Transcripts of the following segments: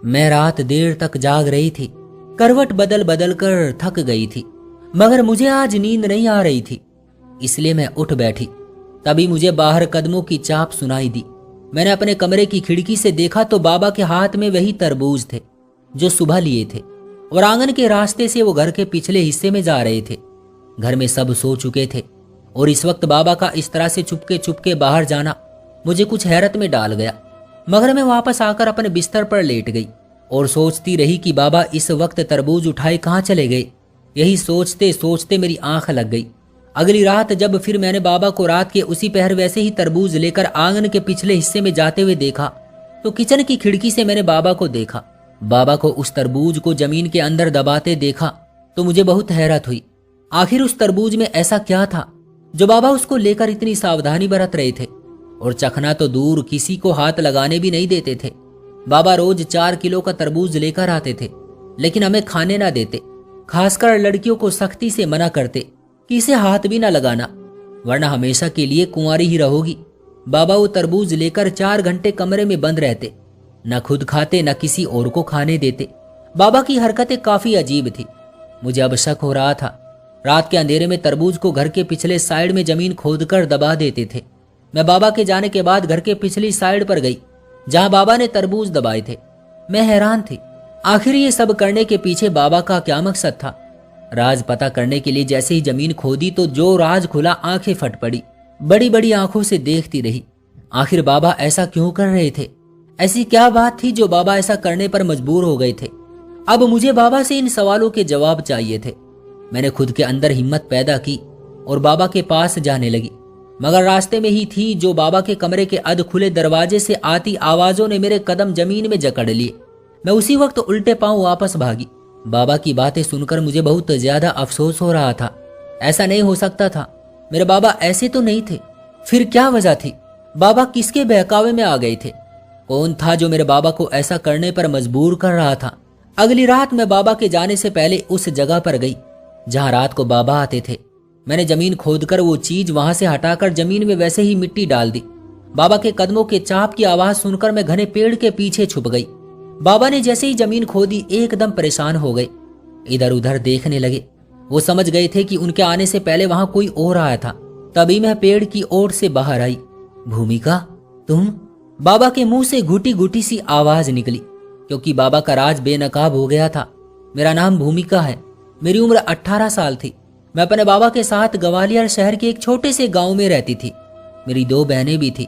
मैं रात देर तक जाग रही थी, करवट बदल बदल कर थक गई थी, मगर मुझे आज नींद नहीं आ रही थी, इसलिए मैं उठ बैठी। तभी मुझे बाहर कदमों की चाप सुनाई दी। मैंने अपने कमरे की खिड़की से देखा तो बाबा के हाथ में वही तरबूज थे जो सुबह लिए थे, और आंगन के रास्ते से वो घर के पिछले हिस्से में जा रहे थे। घर में सब सो चुके थे और इस वक्त बाबा का इस तरह से चुपके चुपके बाहर जाना मुझे कुछ हैरत में डाल गया। मगर मैं वापस आकर अपने बिस्तर पर लेट गई और सोचती रही कि बाबा इस वक्त तरबूज उठाए कहाँ चले गए। यही सोचते सोचते मेरी आंख लग गई। अगली रात जब फिर मैंने बाबा को रात के उसी पहर वैसे ही तरबूज लेकर आंगन के पिछले हिस्से में जाते हुए देखा तो किचन की खिड़की से मैंने बाबा को देखा। बाबा को उस तरबूज को जमीन के अंदर दबाते देखा तो मुझे बहुत हैरत हुई। आखिर उस तरबूज में ऐसा क्या था जो बाबा उसको लेकर इतनी सावधानी बरत रहे थे, और चखना तो दूर किसी को हाथ लगाने भी नहीं देते थे। बाबा रोज 4 किलो का तरबूज लेकर आते थे, लेकिन हमें खाने ना देते। खासकर लड़कियों को सख्ती से मना करते कि इसे हाथ भी ना लगाना, वरना हमेशा के लिए कुंवारी ही रहोगी। बाबा वो तरबूज लेकर 4 घंटे कमरे में बंद रहते, न खुद खाते न किसी और को खाने देते। बाबा की हरकतें काफी अजीब थी। मुझे अब शक हो रहा था। रात के अंधेरे में तरबूज को घर के पिछले साइड में जमीन खोदकर दबा देते थे। मैं बाबा के जाने के बाद घर के पिछली साइड पर गई जहां बाबा ने तरबूज दबाए थे। मैं हैरान थी, आखिर ये सब करने के पीछे बाबा का क्या मकसद था। राज पता करने के लिए जैसे ही जमीन खोदी तो जो राज खुला, आंखें फट पड़ी। बड़ी बड़ी आंखों से देखती रही। आखिर बाबा ऐसा क्यों कर रहे थे? ऐसी क्या बात थी जो बाबा ऐसा करने पर मजबूर हो गए थे? अब मुझे बाबा से इन सवालों के जवाब चाहिए थे। मैंने खुद के अंदर हिम्मत पैदा की और बाबा के पास जाने लगी, मगर रास्ते में ही थी जो बाबा के कमरे के अध खुले दरवाजे से आती आवाजों ने मेरे कदम जमीन में जकड़ लिए। मैं उसी वक्त उल्टे पांव वापस भागी। बाबा की बातें सुनकर मुझे बहुत ज्यादा अफसोस हो रहा था। ऐसा नहीं हो सकता था, मेरे बाबा ऐसे तो नहीं थे। फिर क्या वजह थी? बाबा किसके बहकावे में आ गए थे? कौन था जो मेरे बाबा को ऐसा करने पर मजबूर कर रहा था? अगली रात मैं बाबा के जाने से पहले उस जगह पर गई जहां रात को बाबा आते थे। मैंने जमीन खोदकर वो चीज वहां से हटाकर जमीन में वैसे ही मिट्टी डाल दी। बाबा के कदमों के चाप की आवाज सुनकर मैं घने पेड़ के पीछे छुप गई। बाबा ने जैसे ही जमीन खोदी एकदम परेशान हो गए, इधर उधर देखने लगे। वो समझ गए थे कि उनके आने से पहले वहां कोई और आया था। तभी मैं पेड़ की ओर से बाहर आई। भूमिका, तुम? बाबा के मुंह से घुटी घुटी सी आवाज निकली, क्योंकि बाबा का राज बेनकाब हो गया था। मेरा नाम भूमिका है। मेरी उम्र 18 साल थी। मैं अपने बाबा के साथ ग्वालियर शहर के एक छोटे से गांव में रहती थी। मेरी 2 बहनें भी थी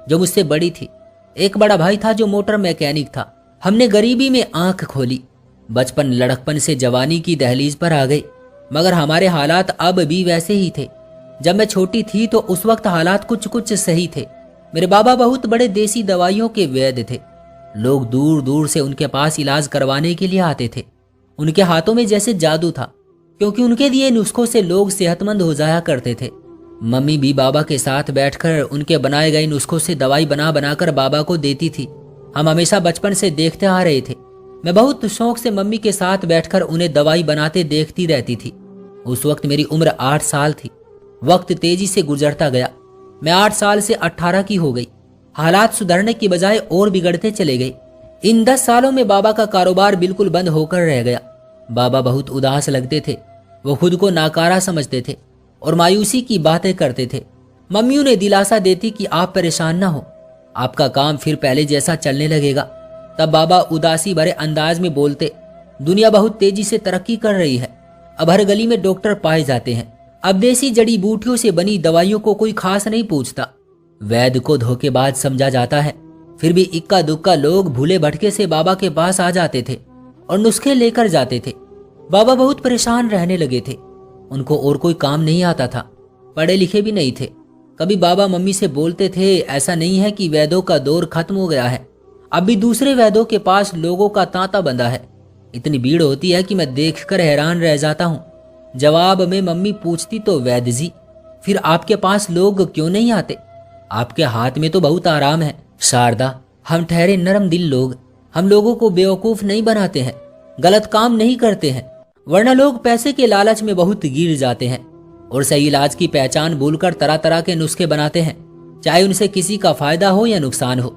जो मुझसे बड़ी थी। एक बड़ा भाई था जो मोटर मैकेनिक था। हमने गरीबी में आंख खोली, बचपन लड़कपन से जवानी की दहलीज पर आ गए, मगर हमारे हालात अब भी वैसे ही थे। जब मैं छोटी थी तो उस वक्त हालात कुछ कुछ सही थे। मेरे बाबा बहुत बड़े देसी दवाइयों के वैद्य थे। लोग दूर दूर से उनके पास इलाज करवाने के लिए आते थे। उनके हाथों में जैसे जादू था, क्योंकि उनके दिए नुस्खों से लोग सेहतमंद हो जाया करते थे। मम्मी भी बाबा के साथ बैठकर उनके बनाए गए नुस्खों से दवाई बना बनाकर बाबा को देती थी। हम हमेशा बचपन से देखते आ रहे थे। मैं बहुत शौक से मम्मी के साथ बैठकर उन्हें दवाई बनाते देखती रहती थी। उस वक्त मेरी उम्र 8 साल थी। वक्त तेजी से गुजरता गया। मैं 8 साल से 18 की हो गई। हालात सुधरने की बजाय और बिगड़ते चले गए। इन 10 सालों में बाबा का कारोबार बिल्कुल बंद होकर रह गया। बाबा बहुत उदास लगते थे। वो खुद को नाकारा समझते थे और मायूसी की बातें करते थे। मम्मी उन्हें दिलासा देती कि आप परेशान ना हो, आपका काम फिर पहले जैसा चलने लगेगा। तब बाबा उदासी भरे अंदाज में बोलते, दुनिया बहुत तेजी से तरक्की कर रही है। अब हर गली में डॉक्टर पाए जाते हैं। अब देसी जड़ी बूटियों से बनी दवाइयों को कोई खास नहीं पूछता। वैद्य को धोखेबाज समझा जाता है। फिर भी इक्का दुक्का लोग भूले भटके से बाबा के पास आ जाते थे और नुस्खे लेकर जाते थे। बाबा बहुत परेशान रहने लगे थे। उनको और कोई काम नहीं आता था। पढ़े लिखे भी नहीं थे। कभी बाबा मम्मी से बोलते थे, ऐसा नहीं है कि वैद्यों का दौर खत्म हो गया है, अब भी दूसरे वैद्यों के पास लोगों का तांता बंधा है। इतनी भीड़ होती है कि मैं देखकर हैरान रह जाता हूँ। जवाब में मम्मी पूछती तो, वैद्य जी, फिर आपके पास लोग क्यों नहीं आते? आपके हाथ में तो बहुत आराम है। शारदा, हम ठहरे नरम दिल लोग। हम लोगों को बेवकूफ नहीं बनाते हैं, गलत काम नहीं करते हैं, वरना लोग पैसे के लालच में बहुत गिर जाते हैं और सही इलाज की पहचान भूलकर तरह तरह के नुस्खे बनाते हैं, चाहे उनसे किसी का फायदा हो या नुकसान हो।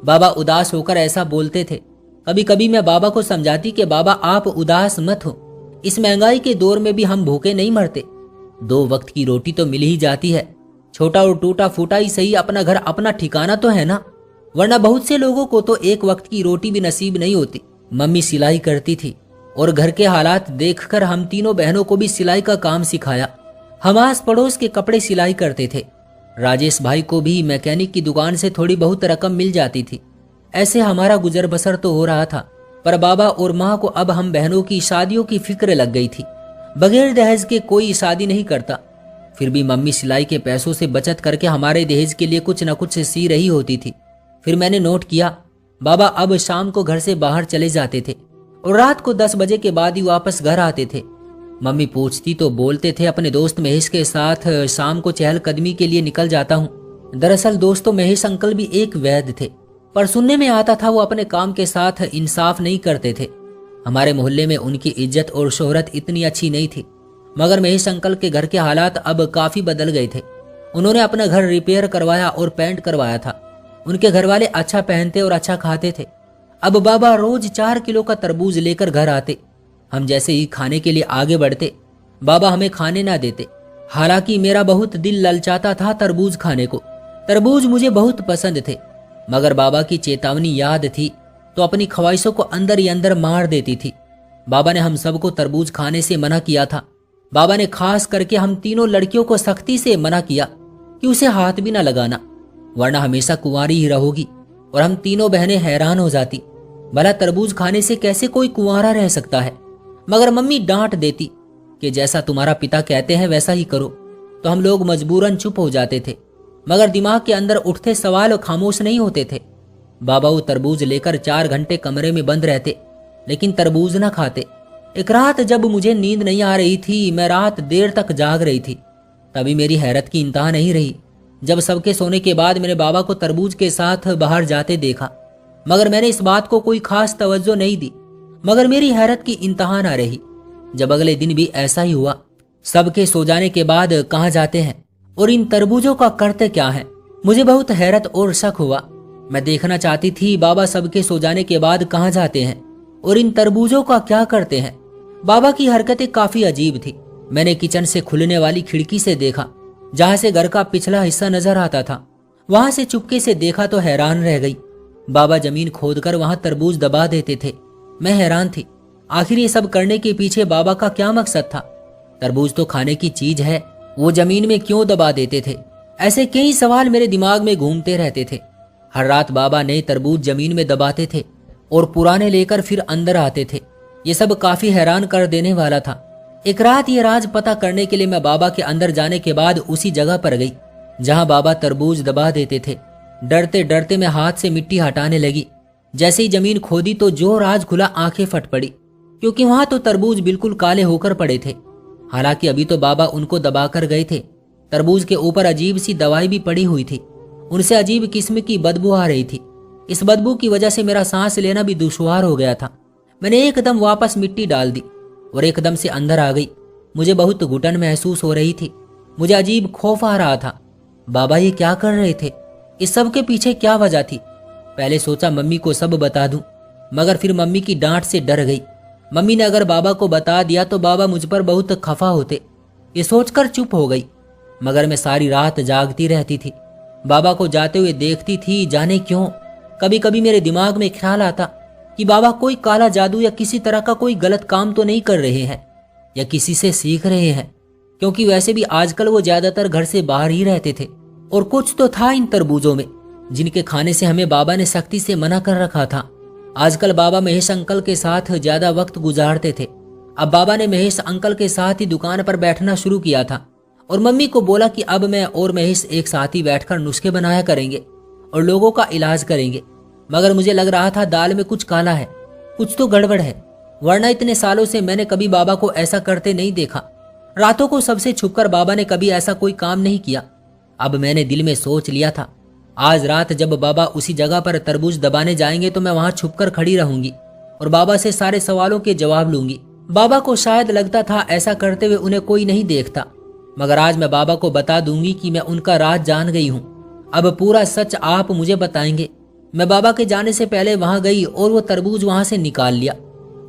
बाबा उदास होकर ऐसा बोलते थे। कभी कभी मैं बाबा को समझाती कि बाबा आप उदास मत हो, इस महंगाई के दौर में भी हम भूखे नहीं मरते। 2 वक्त की रोटी तो मिल ही जाती है, छोटा और टूटा फूटा ही सही, अपना घर अपना ठिकाना तो है ना, वरना बहुत से लोगों को तो 1 वक्त की रोटी भी नसीब नहीं होती। मम्मी सिलाई करती थी और घर के हालात देखकर हम तीनों बहनों को भी सिलाई का काम सिखाया। हम आस पड़ोस के कपड़े सिलाई करते थे। राजेश भाई को भी मैकेनिक की दुकान से थोड़ी बहुत रकम मिल जाती थी। ऐसे हमारा गुजर बसर तो हो रहा था, पर बाबा और माँ को अब हम बहनों की शादियों की फिक्र लग गई थी। बगैर दहेज के कोई शादी नहीं करता, फिर भी मम्मी सिलाई के पैसों से बचत करके हमारे दहेज के लिए कुछ न कुछ सी रही होती थी। फिर मैंने नोट किया, बाबा अब शाम को घर से बाहर चले जाते थे और रात को 10 बजे के बाद ही वापस घर आते थे। मम्मी पूछती तो बोलते थे अपने दोस्त महेश के साथ शाम को चहलकदमी के लिए निकल जाता हूँ। दरअसल दोस्तों महेश अंकल भी एक वैद्य थे, पर सुनने में आता था वो अपने काम के साथ इंसाफ नहीं करते थे। हमारे मोहल्ले में उनकी इज्जत और शोहरत इतनी अच्छी नहीं थी, मगर महेश अंकल के घर के हालात अब काफी बदल गए थे। उन्होंने अपना घर रिपेयर करवाया और पेंट करवाया था। उनके घर वाले अच्छा पहनते और अच्छा खाते थे। अब बाबा रोज 4 किलो का तरबूज लेकर घर आते। हम जैसे ही खाने के लिए आगे बढ़ते, बाबा हमें खाने ना देते। हालांकि मेरा बहुत दिल ललचाता था तरबूज खाने को। तरबूज मुझे बहुत पसंद थे, मगर बाबा की चेतावनी याद थी तो अपनी ख्वाहिशों को अंदर ही अंदर मार देती थी। बाबा ने हम सबको तरबूज खाने से मना किया था। बाबा ने खास करके हम तीनों लड़कियों को सख्ती से मना किया कि उसे हाथ भी ना लगाना, वरना हमेशा कुंवारी ही रहोगी। और हम तीनों बहनें हैरान हो जाती, भला तरबूज खाने से कैसे कोई कुंवारा रह सकता है। मगर मम्मी डांट देती कि जैसा तुम्हारा पिता कहते हैं वैसा ही करो, तो हम लोग मजबूरन चुप हो जाते थे। मगर दिमाग के अंदर उठते सवाल खामोश नहीं होते थे। बाबा वो तरबूज लेकर 4 घंटे कमरे में बंद रहते, लेकिन तरबूज ना खाते। एक रात जब मुझे नींद नहीं आ रही थी, मैं रात देर तक जाग रही थी, तभी मेरी हैरत की इंतहा नहीं रही जब सबके सोने के बाद मैंने बाबा को तरबूज के साथ बाहर जाते देखा। मगर मैंने इस बात को कोई खास तवज्जो नहीं दी। मगर मेरी हैरत की इंतहा ना रही जब अगले दिन भी ऐसा ही हुआ। सबके सो जाने के बाद कहाँ जाते हैं और इन तरबूजों का करते क्या है, मुझे बहुत हैरत और शक हुआ। मैं देखना चाहती थी बाबा सबके सो जाने के बाद कहाँ जाते हैं और इन तरबूजों का क्या करते हैं। बाबा की हरकतें काफी अजीब थी। मैंने किचन से खुलने वाली खिड़की से देखा, जहां से घर का पिछला हिस्सा नजर आता था। वहां से चुपके से देखा तो हैरान रह गई। बाबा जमीन खोदकर वहां तरबूज दबा देते थे। मैं हैरान थी, आखिर ये सब करने के पीछे बाबा का क्या मकसद था। तरबूज तो खाने की चीज है, वो जमीन में क्यों दबा देते थे। ऐसे कई सवाल मेरे दिमाग में घूमते रहते थे। हर रात बाबा नए तरबूज जमीन में दबाते थे और पुराने लेकर फिर अंदर आते थे। ये सब काफी हैरान कर देने वाला था। एक रात ये राज पता करने के लिए मैं बाबा के अंदर जाने के बाद उसी जगह पर गई जहां बाबा तरबूज दबा देते थे। डरते डरते मैं हाथ से मिट्टी हटाने लगी। जैसे ही जमीन खोदी तो जो राज खुला, आंखें फट पड़ी, क्योंकि वहां तो तरबूज बिल्कुल काले होकर पड़े थे। हालांकि अभी तो बाबा उनको दबाकर गए थे। तरबूज के ऊपर अजीब सी दवाई भी पड़ी हुई थी, उनसे अजीब किस्म की बदबू आ रही थी। इस बदबू की वजह से मेरा सांस लेना भी दुश्वार हो गया था। मैंने एकदम वापस मिट्टी डाल दी और एकदम से अंदर आ गई। मुझे बहुत घुटन महसूस हो रही थी, मुझे अजीब खौफ आ रहा था। बाबा ये क्या कर रहे थे, इस सब के पीछे क्या वजह थी। पहले सोचा मम्मी को सब बता दूं, मगर फिर मम्मी की डांट से डर गई। मम्मी ने अगर बाबा को बता दिया तो बाबा मुझ पर बहुत खफा होते, ये सोचकर चुप हो गई। मगर मैं सारी रात जागती रहती थी, बाबा को जाते हुए देखती थी। जाने क्यों कभी कभी मेरे दिमाग में ख्याल आता कि बाबा कोई काला जादू या किसी तरह का कोई गलत काम तो नहीं कर रहे हैं, या किसी से सीख रहे हैं, क्योंकि वैसे भी आजकल वो ज्यादातर घर से बाहर ही रहते थे। और कुछ तो था इन तरबूजों में जिनके खाने से हमें बाबा ने सख्ती से मना कर रखा था। आजकल बाबा महेश अंकल के साथ ज्यादा वक्त गुजारते थे। अब बाबा ने महेश अंकल के साथ ही दुकान पर बैठना शुरू किया था और मम्मी को बोला कि अब मैं और महेश एक साथ ही बैठकर नुस्खे बनाया करेंगे और लोगों का इलाज करेंगे। मगर मुझे लग रहा था दाल में कुछ काला है, कुछ तो गड़बड़ है, वरना इतने सालों से मैंने कभी बाबा को ऐसा करते नहीं देखा। रातों को सबसे छुपकर बाबा ने कभी ऐसा कोई काम नहीं किया। अब मैंने दिल में सोच लिया था, आज रात जब बाबा उसी जगह पर तरबूज दबाने जाएंगे तो मैं वहां छुपकर खड़ी रहूंगी और बाबा से सारे सवालों के जवाब लूंगी। बाबा को शायद लगता था ऐसा करते हुए उन्हें कोई नहीं देखता, मगर आज मैं बाबा को बता दूंगी कि मैं उनका राज जान गई हूँ। अब पूरा सच आप मुझे बताएंगे, मैं बाबा के जाने से पहले वहां गई और वो तरबूज वहां से निकाल लिया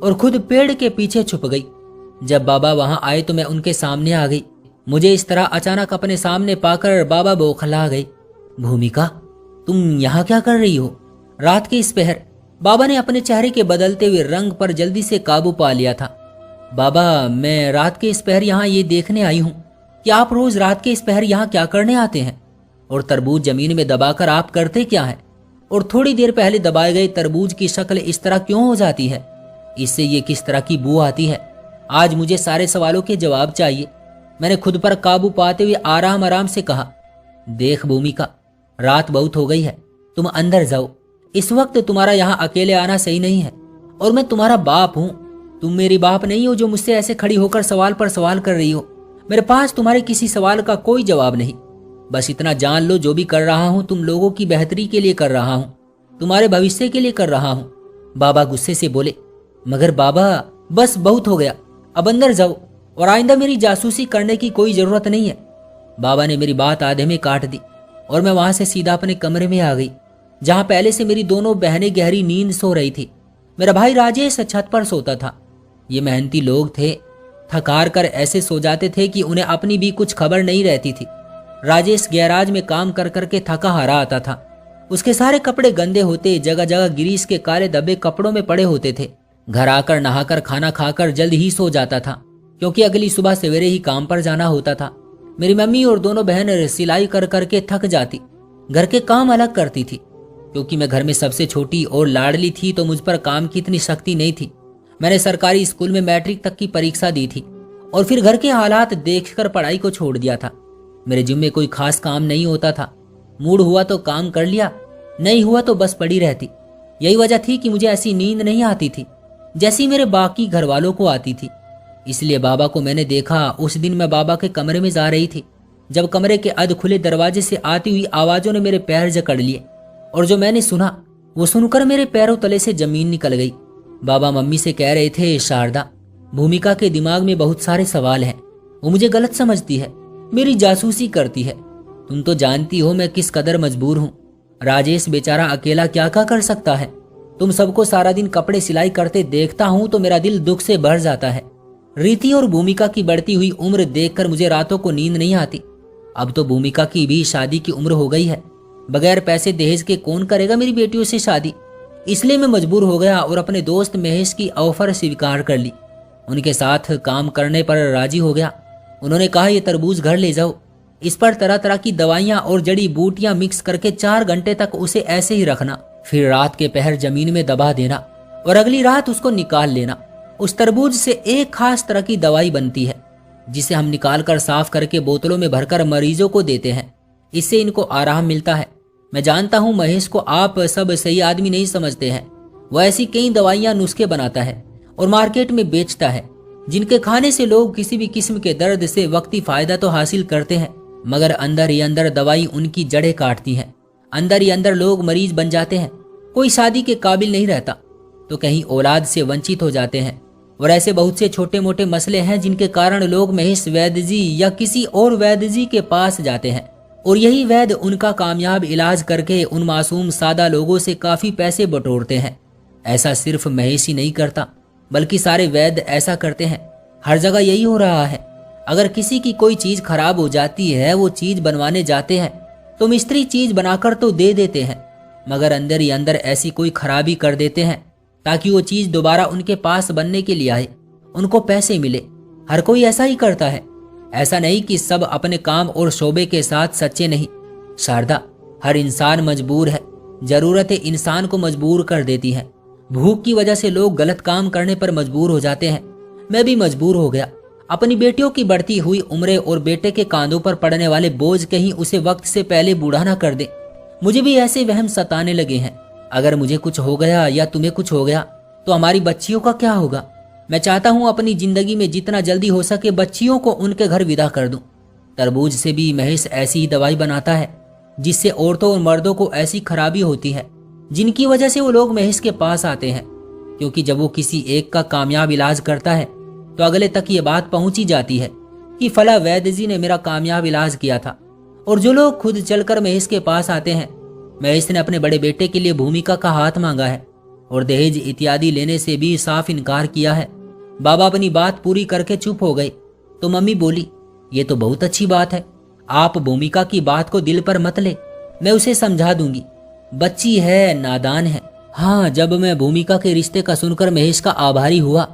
और खुद पेड़ के पीछे छुप गई। जब बाबा वहां आए तो मैं उनके सामने आ गई। मुझे इस तरह अचानक अपने सामने पाकर बाबा बौखला गई। भूमिका, तुम यहाँ क्या कर रही हो रात के इस पहर? बाबा ने अपने चेहरे के बदलते हुए रंग पर जल्दी से काबू पा लिया था। बाबा, मैं रात के इस पहर यहाँ ये देखने आई हूँ कि आप रोज रात के इस पहर यहाँ क्या करने आते हैं, और तरबूज जमीन में दबाकर आप करते क्या है, और थोड़ी देर पहले दबाए गए तरबूज की शक्ल इस तरह क्यों हो जाती है? इससे ये किस तरह की बू आती है? आज मुझे सारे सवालों के जवाब चाहिए। मैंने खुद पर काबू पाते हुए आराम आराम से कहा, देख भूमिका, रात बहुत हो गई है, तुम अंदर जाओ। इस वक्त तुम्हारा यहाँ अकेले आना सही नहीं है, और मैं तुम्हारा बाप हूँ। तुम मेरी बाप नहीं हो जो मुझसे ऐसे खड़ी होकर सवाल पर सवाल कर रही हो। मेरे पास तुम्हारे किसी सवाल का कोई जवाब नहीं। बस इतना जान लो, जो भी कर रहा हूँ तुम लोगों की बेहतरी के लिए कर रहा हूँ, तुम्हारे भविष्य के लिए कर रहा हूँ। बाबा गुस्से से बोले, मगर बाबा, बस बहुत हो गया, अब अंदर जाओ और आइंदा मेरी जासूसी करने की कोई जरूरत नहीं है। बाबा ने मेरी बात आधे में काट दी और मैं वहां से सीधा अपने कमरे में आ गई, जहां पहले से मेरी दोनों बहनें गहरी नींद सो रही थी। मेरा भाई राजेश छत पर सोता था। ये मेहनती लोग थे, थकार कर ऐसे सो जाते थे कि उन्हें अपनी भी कुछ खबर नहीं रहती थी। राजेश गैराज में काम कर करके थका हारा आता था। उसके सारे कपड़े गंदे होते, जगह जगह ग्रीस के काले धब्बे कपड़ों में पड़े होते थे। घर आकर नहाकर खाना खाकर जल्द ही सो जाता था, क्योंकि अगली सुबह सवेरे ही काम पर जाना होता था। मेरी मम्मी और दोनों बहन सिलाई कर करके थक जाती, घर के काम अलग करती थी। क्योंकि मैं घर में सबसे छोटी और लाडली थी तो मुझ पर काम की इतनी शक्ति नहीं थी। मैंने सरकारी स्कूल में मैट्रिक तक की परीक्षा दी थी और फिर घर के हालात देखकर पढ़ाई को छोड़ दिया था। मेरे जिम्मे कोई खास काम नहीं होता था। मूड हुआ तो काम कर लिया, नहीं हुआ तो बस पड़ी रहती। यही वजह थी कि मुझे ऐसी नींद नहीं आती थी जैसी मेरे बाकी घर वालों को आती थी। इसलिए बाबा को मैंने देखा। उस दिन मैं बाबा के कमरे में जा रही थी, जब कमरे के अध खुले दरवाजे से आती हुई आवाजों ने मेरे पैर जकड़ लिए, और जो मैंने सुना वो सुनकर मेरे पैरों तले से जमीन निकल गई। बाबा मम्मी से कह रहे थे, शारदा, भूमिका के दिमाग में बहुत सारे सवाल हैं, वो मुझे गलत समझती है, मेरी जासूसी करती है। तुम तो जानती हो मैं किस कदर मजबूर हूँ। राजेश बेचारा अकेला क्या क्या कर सकता है। तुम सबको सारा दिन कपड़े सिलाई करते देखता हूँ तो मेरा दिल दुख से भर जाता है। रीति और भूमिका की बढ़ती हुई उम्र देखकर मुझे रातों को नींद नहीं आती। अब तो भूमिका की भी शादी की उम्र हो गई है। बगैर पैसे दहेज के कौन करेगा मेरी बेटियों से शादी। इसलिए मैं मजबूर हो गया और अपने दोस्त महेश की ऑफर स्वीकार कर ली। उनके साथ काम करने पर राजी हो गया। उन्होंने कहा, ये तरबूज घर ले जाओ, इस पर तरह तरह की दवाइयां और जड़ी बूटियां मिक्स करके 4 घंटे तक उसे ऐसे ही रखना, फिर रात के पहर जमीन में दबा देना और अगली रात उसको निकाल लेना। उस तरबूज से एक खास तरह की दवाई बनती है, जिसे हम निकाल कर साफ करके बोतलों में भरकर मरीजों को देते हैं। इससे इनको आराम मिलता है। मैं जानता हूँ महेश को आप सब सही आदमी नहीं समझते हैं। वह ऐसी कई दवाइयां नुस्खे बनाता है और मार्केट में बेचता है, जिनके खाने से लोग किसी भी किस्म के दर्द से वक्ती फायदा तो हासिल करते हैं, मगर अंदर ही अंदर दवाई उनकी जड़ें काटती है। अंदर ही अंदर लोग मरीज बन जाते हैं। कोई शादी के काबिल नहीं रहता तो कहीं औलाद से वंचित हो जाते हैं। और ऐसे बहुत से छोटे मोटे मसले हैं जिनके कारण लोग महेश वैद्य जी या किसी और वैद्य जी के पास जाते हैं, और यही वैद्य उनका कामयाब इलाज करके उन मासूम सादा लोगों से काफी पैसे बटोरते हैं। ऐसा सिर्फ महेश ही नहीं करता, बल्कि सारे वैद्य ऐसा करते हैं। हर जगह यही हो रहा है। अगर किसी की कोई चीज खराब हो जाती है, वो चीज बनवाने जाते हैं तो मिस्त्री चीज बनाकर तो दे देते हैं, मगर अंदर ही अंदर ऐसी कोई खराबी कर देते हैं ताकि वो चीज दोबारा उनके पास बनने के लिए आए, उनको पैसे मिले। हर कोई ऐसा ही करता है। ऐसा नहीं कि सब अपने काम और शोबे के साथ सच्चे नहीं। शारदा, हर इंसान मजबूर है। जरूरतें इंसान को मजबूर कर देती हैं। भूख की वजह से लोग गलत काम करने पर मजबूर हो जाते हैं। मैं भी मजबूर हो गया। अपनी बेटियों की बढ़ती हुई उम्रें और बेटे के कांधों पर पड़ने वाले बोझ कहीं उसे वक्त से पहले बूढ़ा ना कर दे। मुझे भी ऐसे वहम सताने लगे हैं। अगर मुझे कुछ हो गया या तुम्हें कुछ हो गया तो हमारी बच्चियों का क्या होगा। मैं चाहता हूं अपनी जिंदगी में जितना जल्दी हो सके बच्चियों को उनके घर विदा कर दूं। तरबूज से भी महेश ऐसी ही दवाई बनाता है, जिससे औरतों और मर्दों को ऐसी खराबी होती है जिनकी वजह से वो लोग महेश के पास आते हैं। क्योंकि जब वो किसी एक का कामयाब इलाज करता है तो अगले तक ये बात पहुंची जाती है कि फला वैद्य जी ने मेरा कामयाब इलाज किया था। और जो लोग खुद चलकर महेश के पास आते हैं महेश ने अपने बड़े बेटे के लिए भूमिका का हाथ मांगा है और दहेज इत्यादि लेने से भी साफ इनकार किया है। बाबा अपनी बात पूरी करके चुप हो गए तो मम्मी बोली, ये तो बहुत अच्छी बात है। आप भूमिका की बात को दिल पर मत ले, मैं उसे समझा दूंगी। बच्ची है, नादान है। हाँ, जब मैं भूमिका के रिश्ते का सुनकर महेश का आभारी हुआ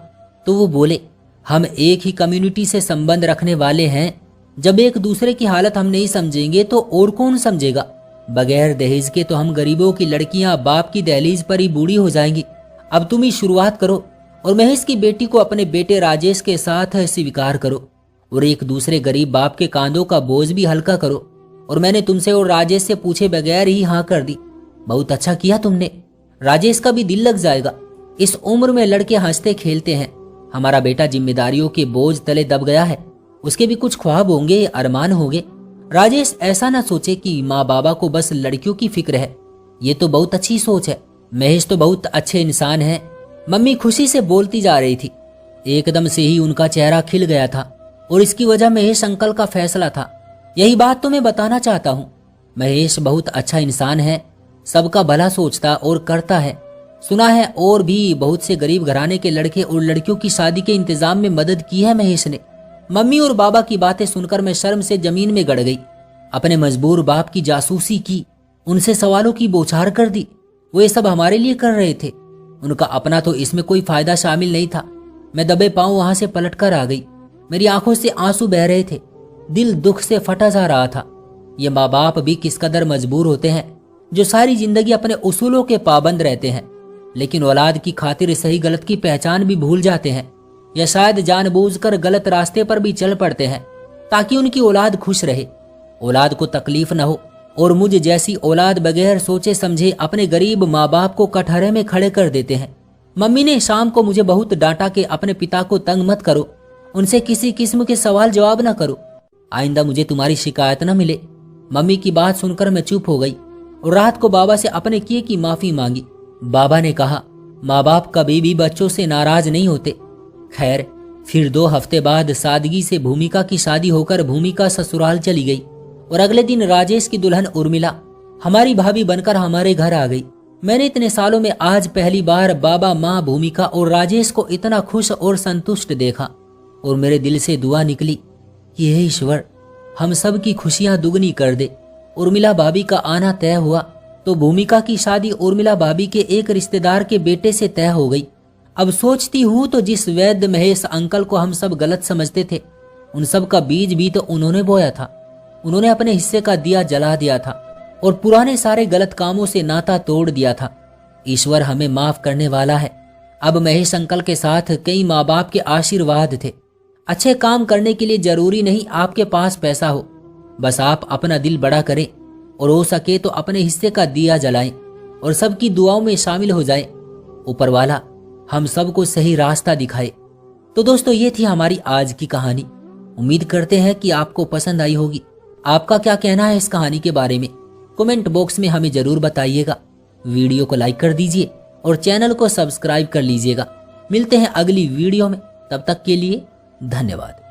तो वो बोले, हम एक ही कम्युनिटी से संबंध रखने वाले हैं। जब एक दूसरे की हालत हम नहीं समझेंगे तो और कौन समझेगा। बगैर दहेज के तो हम गरीबों की लड़कियां बाप की दहलीज पर ही बूढ़ी हो जाएंगी। अब तुम ही शुरुआत करो और महेश की बेटी को अपने बेटे राजेश के साथ स्वीकार करो और एक दूसरे गरीब बाप के कांधों का बोझ भी हल्का करो। और मैंने तुमसे और राजेश से पूछे बगैर ही हाँ कर दी। बहुत अच्छा किया तुमने। राजेश का भी दिल लग जाएगा। इस उम्र में लड़के हंसते खेलते हैं। हमारा बेटा जिम्मेदारियों के बोझ तले दब गया है। उसके भी कुछ ख्वाब होंगे, अरमान होंगे। राजेश ऐसा ना सोचे कि माँ बाबा को बस लड़कियों की फिक्र है। ये तो बहुत अच्छी सोच है। महेश तो बहुत अच्छे इंसान हैं। मम्मी खुशी से बोलती जा रही थी। एकदम से ही उनका चेहरा खिल गया था और इसकी वजह महेश अंकल का फैसला था। यही बात तो मैं बताना चाहता हूँ। महेश बहुत अच्छा इंसान है, सबका भला सोचता और करता है। सुना है और भी बहुत से गरीब घराने के लड़के और लड़कियों की शादी के इंतजाम में मदद की है महेश ने। मम्मी और बाबा की बातें सुनकर मैं शर्म से जमीन में गड़ गई। अपने मजबूर बाप की जासूसी की, उनसे सवालों की बौछार कर दी। वो ये सब हमारे लिए कर रहे थे। उनका अपना तो इसमें कोई फायदा शामिल नहीं था। मैं दबे पांव वहां से पलट कर आ गई। मेरी आंखों से आंसू बह रहे थे। दिल दुख से फटा जा रहा था। ये माँ बाप भी किस कदर मजबूर होते हैं जो सारी जिंदगी अपने उसूलों के पाबंद रहते हैं, लेकिन औलाद की खातिर सही गलत की पहचान भी भूल जाते हैं, या शायद जानबूझकर गलत रास्ते पर भी चल पड़ते हैं ताकि उनकी औलाद खुश रहे, औलाद को तकलीफ न हो। और मुझ जैसी औलाद बगैर सोचे समझे अपने गरीब माँ बाप को कटहरे में खड़े कर देते हैं। मम्मी ने शाम को मुझे बहुत डांटा कि अपने पिता को तंग मत करो, उनसे किसी किस्म के सवाल जवाब न करो, आइंदा मुझे तुम्हारी शिकायत न मिले। मम्मी की बात सुनकर मैं चुप हो गई और रात को बाबा से अपने किए की माफी मांगी। बाबा ने कहा, माँ बाप कभी भी बच्चों से नाराज नहीं होते। खैर, फिर 2 हफ्ते बाद सादगी से भूमिका की शादी होकर भूमिका ससुराल चली गई और अगले दिन राजेश की दुल्हन उर्मिला हमारी भाभी बनकर हमारे घर आ गई। मैंने इतने सालों में आज पहली बार बाबा, माँ, भूमिका और राजेश को इतना खुश और संतुष्ट देखा और मेरे दिल से दुआ निकली कि हे ईश्वर, हम सब की खुशियां दुगनी कर दे। उर्मिला भाभी का आना तय हुआ तो भूमिका की शादी उर्मिला भाभी के एक रिश्तेदार के बेटे से तय हो गई। अब सोचती हूँ तो जिस वैद्य महेश अंकल को हम सब गलत समझते थे, उन सब का बीज भी तो उन्होंने बोया था। उन्होंने अपने हिस्से का दिया जला दिया था और पुराने सारे गलत कामों से नाता तोड़ दिया था। ईश्वर हमें माफ करने वाला है। अब महेश अंकल के साथ कई माँ बाप के आशीर्वाद थे। अच्छे काम करने के लिए जरूरी नहीं आपके पास पैसा हो, बस आप अपना दिल बड़ा करें और हो सके तो अपने हिस्से का दिया जलाएं और सबकी दुआओं में शामिल हो जाएं। ऊपर वाला हम सबको सही रास्ता दिखाए। तो दोस्तों, ये थी हमारी आज की कहानी। उम्मीद करते हैं कि आपको पसंद आई होगी। आपका क्या कहना है इस कहानी के बारे में कमेंट बॉक्स में हमें जरूर बताइएगा। वीडियो को लाइक कर दीजिए और चैनल को सब्सक्राइब कर लीजिएगा। मिलते हैं अगली वीडियो में, तब तक के लिए धन्यवाद।